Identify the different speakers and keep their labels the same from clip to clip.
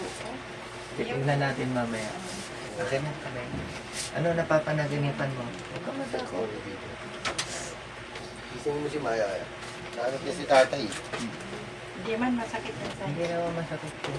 Speaker 1: dugo ko.
Speaker 2: Titignan natin mamaya. Okay na, kamay. Ano napapanaginipan mo? Huwag ka matakot.
Speaker 3: Gising mo si Maya. Nakakit niya si tatay.
Speaker 1: Hindi man masakit na sa'yo.
Speaker 2: Hindi naman masakit ko.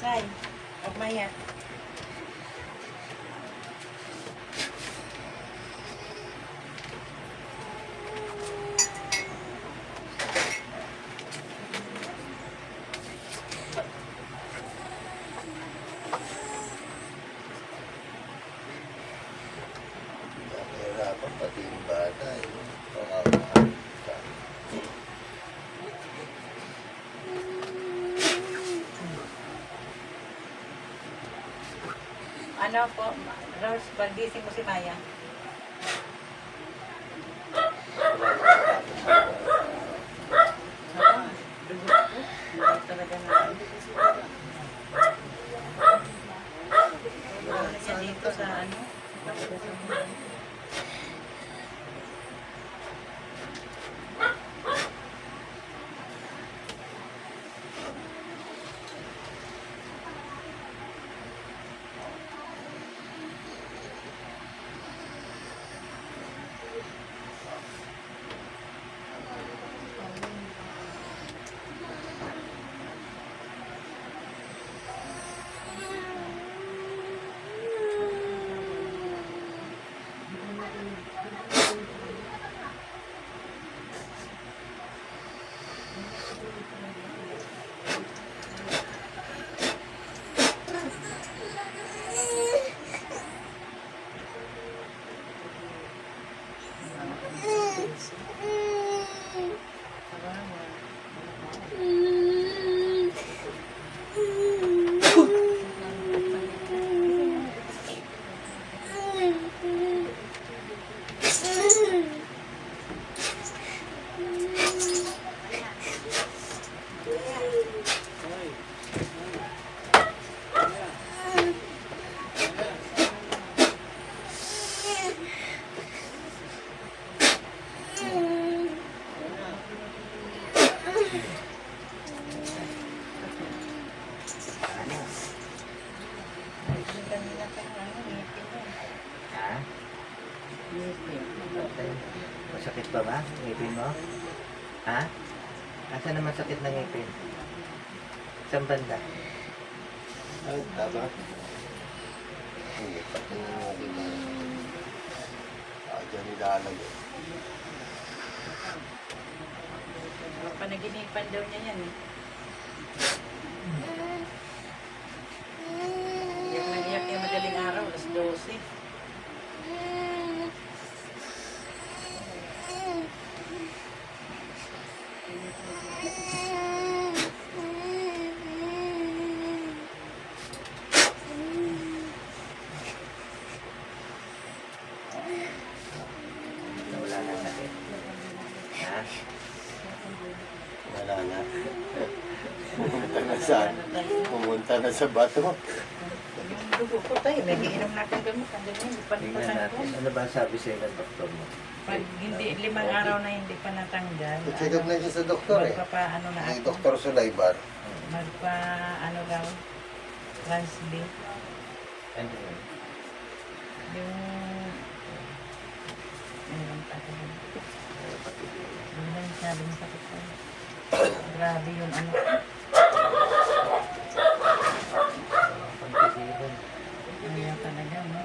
Speaker 1: Say, Maya.
Speaker 3: Nahihirapan pati yung bata.
Speaker 1: Ano po, Rose, pag-gising mo si Maya. Dugo ko. Talaga na. Wala siya dito sa ano.
Speaker 2: Ha? Masakit pa ba? Ngipin mo? Ha? Asa naman sakit ng ngipin? Saan banda?
Speaker 3: Ay, tama. Hindi, pati na natin na. Diyan nilalagay.
Speaker 1: Panaginipan daw niya yan eh. Iyak na iyak yung madaling araw, alas 12.
Speaker 2: Wala na sakit. Ha?
Speaker 3: Wala na. Pumunta na saan? Pumunta na sa bato.
Speaker 1: Yung dugo ko tayo, may giinom na akong gamot. Ang ganyan, hindi pa
Speaker 2: Tingnan natin.
Speaker 1: natanggal.
Speaker 2: Ano ba sabi sa'yo ng doktor mo?
Speaker 1: Pag hindi, 5 araw na hindi pa natanggal.
Speaker 3: Check up na siya sa doktor eh.
Speaker 1: Magpapaano na
Speaker 3: Ay,
Speaker 1: ako.
Speaker 3: Dr. Sulaybar.
Speaker 1: Magpa-ano daw. Translate.
Speaker 2: Ano yun?
Speaker 1: Yung... Ayun, pati yun. Yun lang sabi ng sakit ko. Grabe yun, ano.
Speaker 2: Pagkisipan.
Speaker 1: Ayaw talaga, no?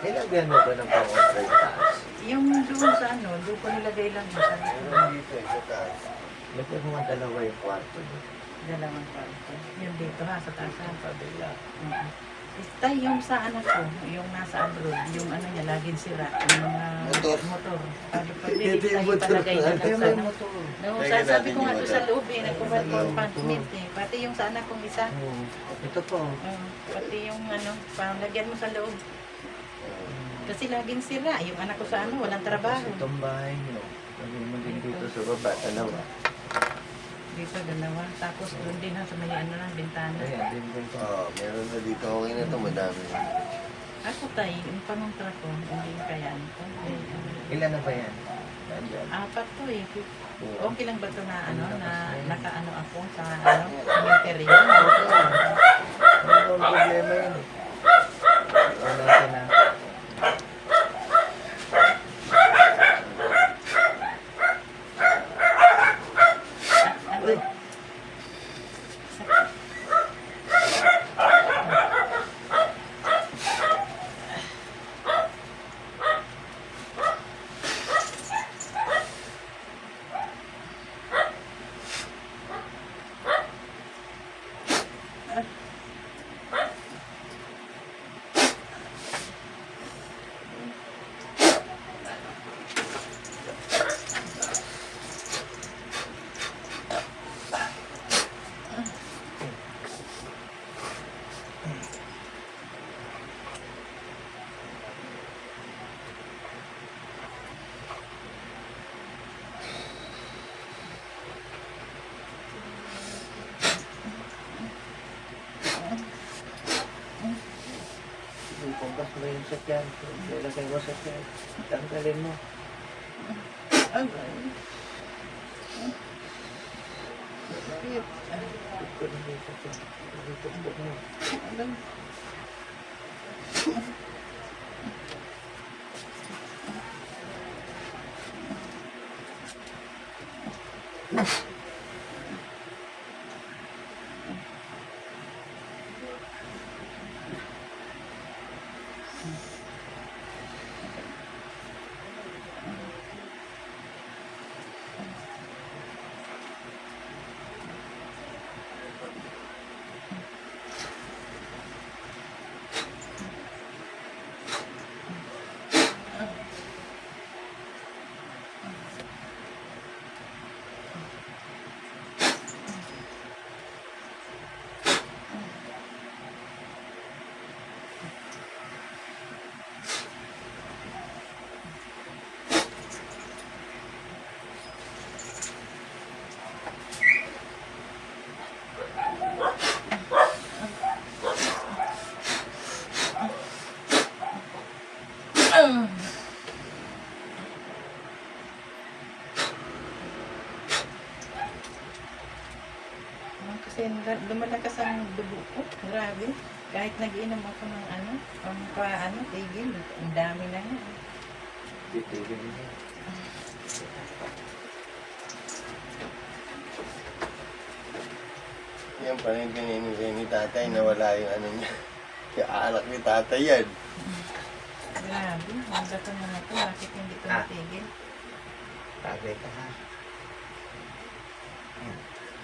Speaker 2: Nilagyan mo ba ng pang-ultra sa taas?
Speaker 1: Yung doon sa ano, doon ko nilagay lang yun sa
Speaker 3: Meron dito eh, sa taas.
Speaker 2: Lagyan mo ang dalawa yung kwarto niyo.
Speaker 1: dalawang kwarto. Yung dito ha, sa taas ha.
Speaker 2: Pabila.
Speaker 1: Tay, yung sa anak ko, yung nasa abroad, yung ano niya, laging sira, yung mga motor. Sabi ko, hindi,
Speaker 3: Ito yung
Speaker 1: tayo
Speaker 3: motor.
Speaker 1: palagay na
Speaker 2: Kaya
Speaker 1: sa
Speaker 2: may
Speaker 1: ano.
Speaker 2: motor.
Speaker 1: No,
Speaker 3: Lagyan
Speaker 1: sabi
Speaker 3: natin
Speaker 1: ko nga
Speaker 3: yung
Speaker 1: doon
Speaker 3: motor.
Speaker 1: sa loob eh, nagkubat ko
Speaker 2: Yung
Speaker 1: ang pantmint
Speaker 2: motor.
Speaker 1: eh. Pati yung sa anak kong isa.
Speaker 2: Oo. Ito po.
Speaker 1: Pati yung ano, lagyan mo sa loob. Kasi laging sira. Yung anak ko sa ano, walang trabaho.
Speaker 2: Itong bahay nyo. Lagyan mo din dito sa baba. Dalawa.
Speaker 1: Dito, dalawa. Tapos doon din ha, sa may ano lang, bintana.
Speaker 2: Ayan, din dito.
Speaker 3: Oo, meron na dito. Okay na ito, madami.
Speaker 1: Ako tay, yung pangontra ko, hindi kayaan ko.
Speaker 2: Ilan na ba yan? Nandyan.
Speaker 1: Apat to eh. Okay lang ba ito na ano, na nakaano ako sa ano, cemetery?
Speaker 2: Ano ang problema yun eh. Ano natin na.
Speaker 1: Ano?
Speaker 2: Pumpas mo yung sakyan. Ilagay mo sa sakyan. Tanggalin mo. Ito na yung sakyan. Ito mo. Kasi lumalakas ang dugo ko. Grabe. Kahit nag-inom ako ng ano, tigil. Ang dami na yan. Titigil mo.
Speaker 3: Yan pa rin pinimigay ni tatay na wala yung ano niya. Yung alak ni tatay yan.
Speaker 1: Grabe. Ang gato na ito. Bakit hindi ko natigil?
Speaker 2: Tagay ka ha.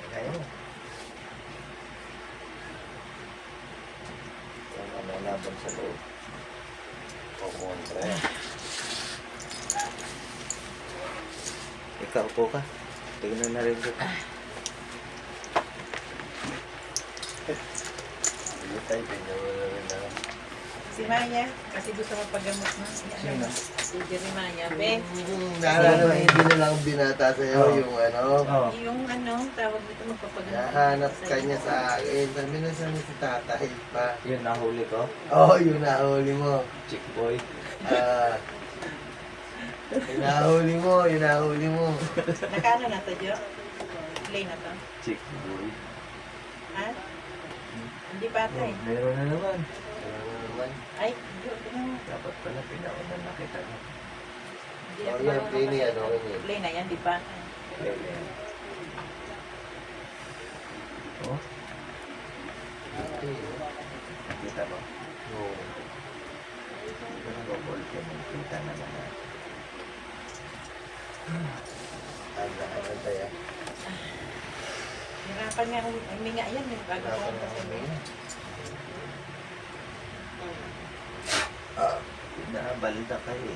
Speaker 2: Tagay mo. Yung ano laban sa loob.
Speaker 3: O kontra.
Speaker 2: Ikaw po ka. Tingnan na rin ko.
Speaker 3: Sige tayo, tingnan mo na rin na.
Speaker 1: Si Maya, kasi gusto magpagamot na.
Speaker 2: Sino?
Speaker 1: Si Jeremiah. Ben,
Speaker 3: Naalala mo, hindi na lang binata sa'yo yung ano.
Speaker 2: Oo.
Speaker 1: yung ano, tawag dito magpapagamot.
Speaker 3: Nahanap ka niya sa akin. Sabi na sa si tatay pa.
Speaker 2: Yun nahuli ko.
Speaker 3: Oo, yung nahuli mo.
Speaker 2: Chick boy.
Speaker 3: Ah. Yung nahuli mo, yung nahuli mo.
Speaker 1: Nakano na to, Jo? Play na to.
Speaker 2: Chick boy.
Speaker 1: Ha? Hindi pa tay.
Speaker 2: Meron na naman.
Speaker 3: Ano naman?
Speaker 1: Ay, Jo, ano?
Speaker 2: Dapat pala pinauna nakita mo.
Speaker 1: Hindi
Speaker 3: Oh,
Speaker 1: ako
Speaker 3: yan, play niya, ano niya.
Speaker 1: Play na yan, di pa.
Speaker 2: Oh? Nakita mo?
Speaker 3: Oo.
Speaker 2: Nag-ball ka mo. Kita naman na.
Speaker 3: Ano tayo?
Speaker 1: Hirapan nga huminga yan. Bago ko
Speaker 3: Hirapan
Speaker 1: ang
Speaker 3: na
Speaker 1: kasi.
Speaker 3: huminga.
Speaker 4: balda kayo.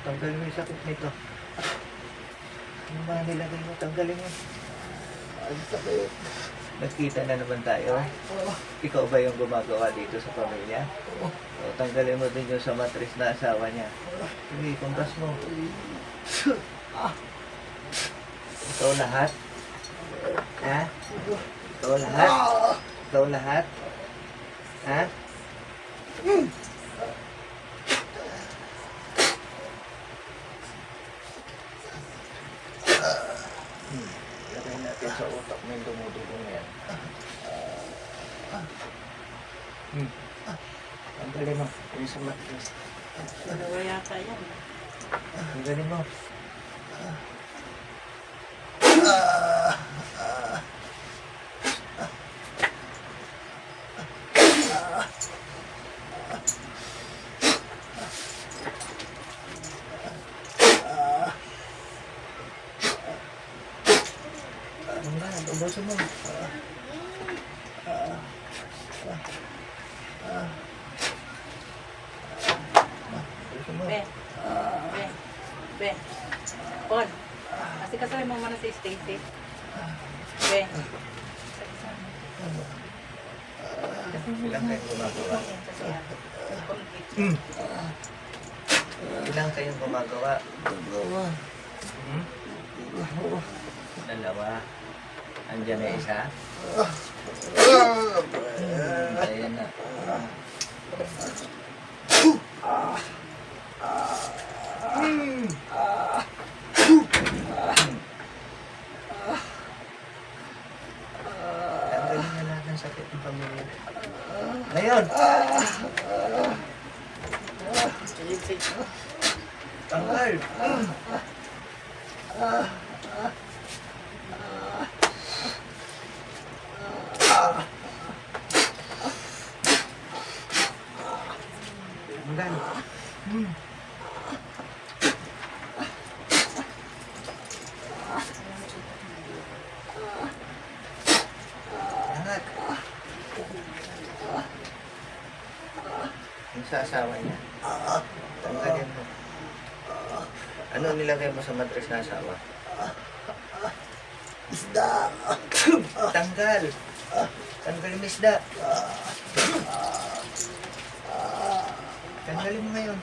Speaker 4: Tanggalin mo yung sakit nito. Ano ba nilagay mo? Tanggalin mo. Ang sakit. Nagkita na naman tayo. Ikaw ba yung gumagawa dito sa pamilya? O tanggalin mo din yung sa matris na asawa niya. Sige, kumpas mo. Ikaw lahat? Ha? Ikaw lahat? Ikaw lahat? Ha? Lagay natin sa utak mo yung dumudugong yan. Tanggalin mo. Yung sa matris.
Speaker 2: Dalawa yata yan.
Speaker 4: Tanggalin mo. Ano na? Ubusin mo. Ubusin mo.
Speaker 2: Be. Be. Be. Paul. Kasi kasali mo muna si Stacy. Be.
Speaker 4: Ilang kayong gumagawa? Ilang kayong gumagawa? Hmm? Dalawa. Andiyan na isa? Ayan na. Tanggalin na lahat ng sakit ng pamilya. Ngayon! Tanggal! Tanggal! Angat! Yung sa asawa niya. Tanggalin mo. Ano nilagay mo sa matris na asawa? Isda! Tanggal! Tanggalin mo isda! Tanggalin mo ngayon.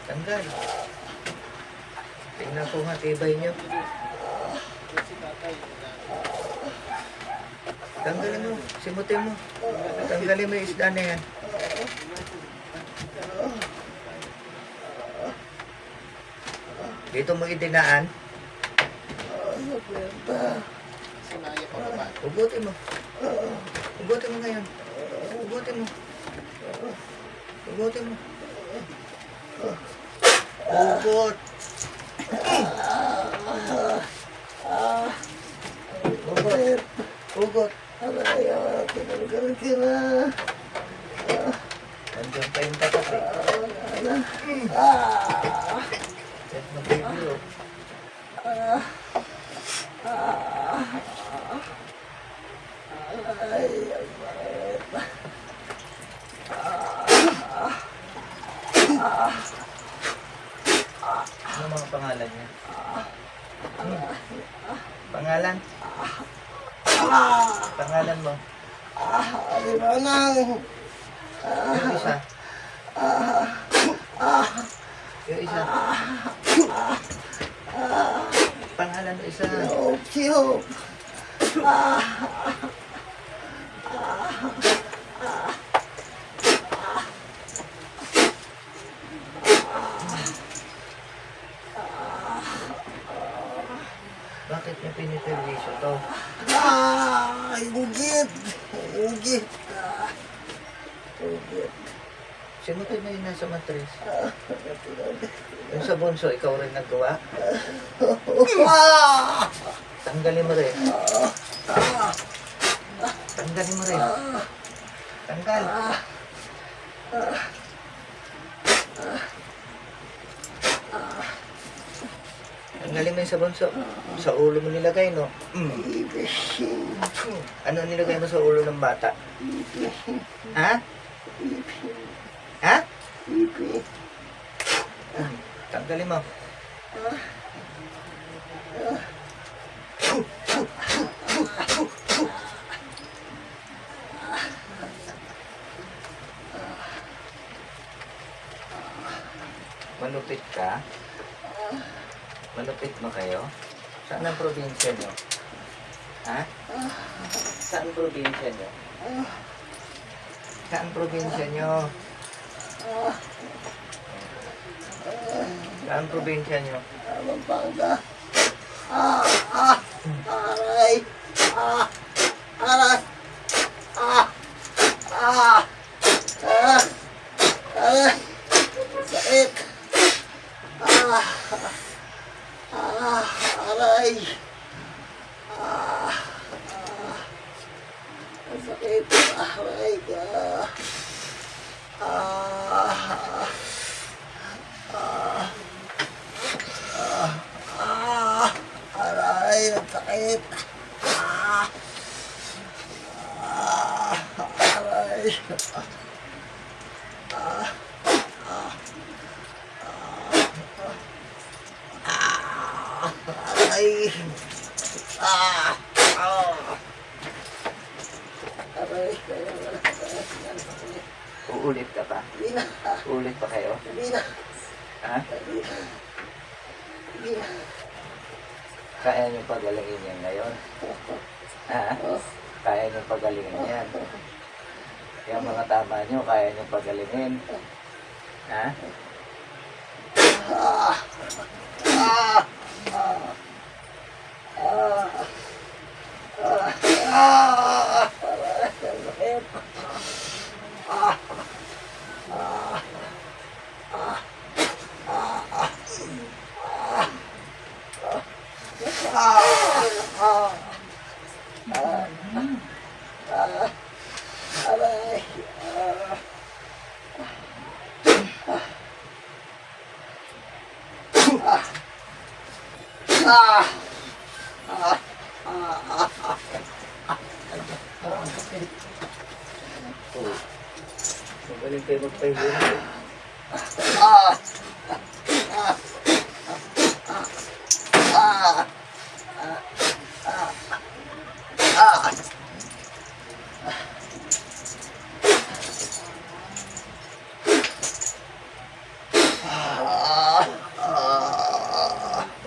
Speaker 4: Tanggal. Tingnan ko nga tibay niyo. Tanggalin mo. Simutin mo. Tanggalin mo yung isda na yan. Dito mo itinaan. Ugutin mo. Ugutin mo ngayon. Ugutin mo. Ugutin mo. Ugot. Ugot. Ugot. Nandiyan pa yung tapat eh. Let mo baby oh. Ano mga pangalan niya? Pangalan? Pangalan mo? Yung isa? Yung isa? Pangalan mo isa? Bakit niya piniperwisyo to?
Speaker 3: Ugit! Ugit!
Speaker 4: Simutin na yun nasa matris. Yung sa bunso, ikaw rin naggawa? Tanggalin mo rin. Tanggalin mo rin. Tanggal. Tanggalin mo yung sabon sa ulo mo nilagay, no? Ano nilagay mo sa ulo ng bata? Ha? Ha? Tanggalin mo. Malupit ka? Malupit mo kayo? Saan ang probinsya nyo? Ha? Saan probinsya nyo? Saan probinsya nyo? Saan probinsya nyo?
Speaker 3: Pampanga. Aray! Aray! Aray! Sakit! Aray! Ang sakit! Aray ka! Aray! Ang sakit! Aray! Aray! Aray!
Speaker 4: Uulit ka pa? Uulit pa kayo?
Speaker 3: Hindi na!
Speaker 4: Ha?
Speaker 3: Hindi na!
Speaker 4: Kaya nyo pagalingin yan ngayon? Ha? Kaya nyo pagalingin yan? Yung mga tama nyo, kaya nyo pagalingin? Ha?
Speaker 3: Aray!
Speaker 4: Magaling kayo magpahinga.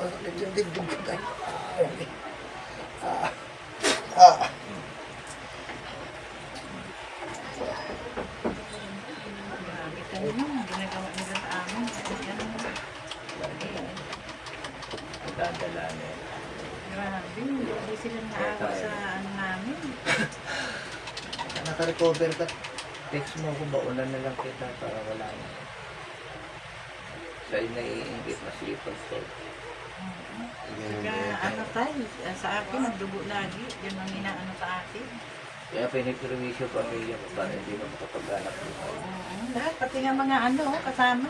Speaker 3: Masakit yung dibdib ko tayo.
Speaker 2: Grabe ka naman. Ginagawa nila sa amin.
Speaker 4: Dadala na yun.
Speaker 2: Grabe. Hindi sila naawa sa ano namin.
Speaker 4: Naka-recover ka. Text mo kung baunan na lang kita para wala na. Sa'yo naiingit na sipag ko.
Speaker 2: Kaya ano tayo, sa akin, nagdugo lagi. Yan ang inaano sa akin.
Speaker 4: Kaya pinipirmisyo pamilya ko para hindi mo makapag-anak dito.
Speaker 2: Oo, lahat, pati nga mga ano, kasama.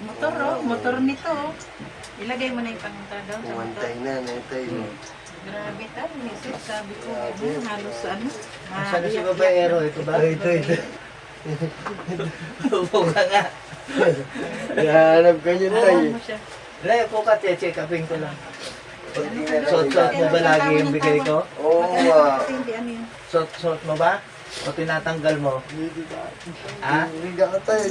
Speaker 2: Motor, motor nito. Ilagay mo na yung pangunta daw sa motor.
Speaker 3: Umantay na, naitay.
Speaker 2: Grabe tayo, misis. Sabi ko, halos ano.
Speaker 4: Saan na si babaero? Ito ba?
Speaker 3: Ito.
Speaker 4: Upo ka nga.
Speaker 3: Nahanap ka yun tayo.
Speaker 2: Oo, mo siya.
Speaker 4: Lay, upo ka, check upin ko lang. Suot mo ba lagi yung bigay ko?
Speaker 3: Oo nga.
Speaker 2: Hindi ano yun.
Speaker 4: Suot mo ba? O tinatanggal mo? Ha?
Speaker 3: Higa ka tayo.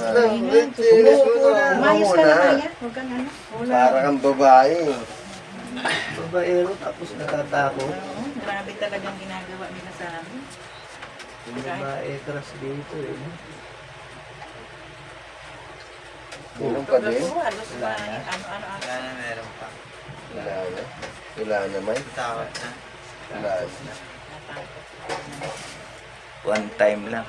Speaker 2: Umayos ka na kaya. Huwag kang ano.
Speaker 3: Para kang babae.
Speaker 4: Babaero tapos natatakot.
Speaker 2: Oo, grabe talagang ginagawa nila sa amin.
Speaker 4: Yung babae crush dito eh.
Speaker 3: Inom pa din?
Speaker 2: Oo, halos ba, ano.
Speaker 4: na, meron pa.
Speaker 3: Wala na. Wala naman.
Speaker 4: Tawad na.
Speaker 3: Wala na.
Speaker 2: Natakot.
Speaker 4: One time lang.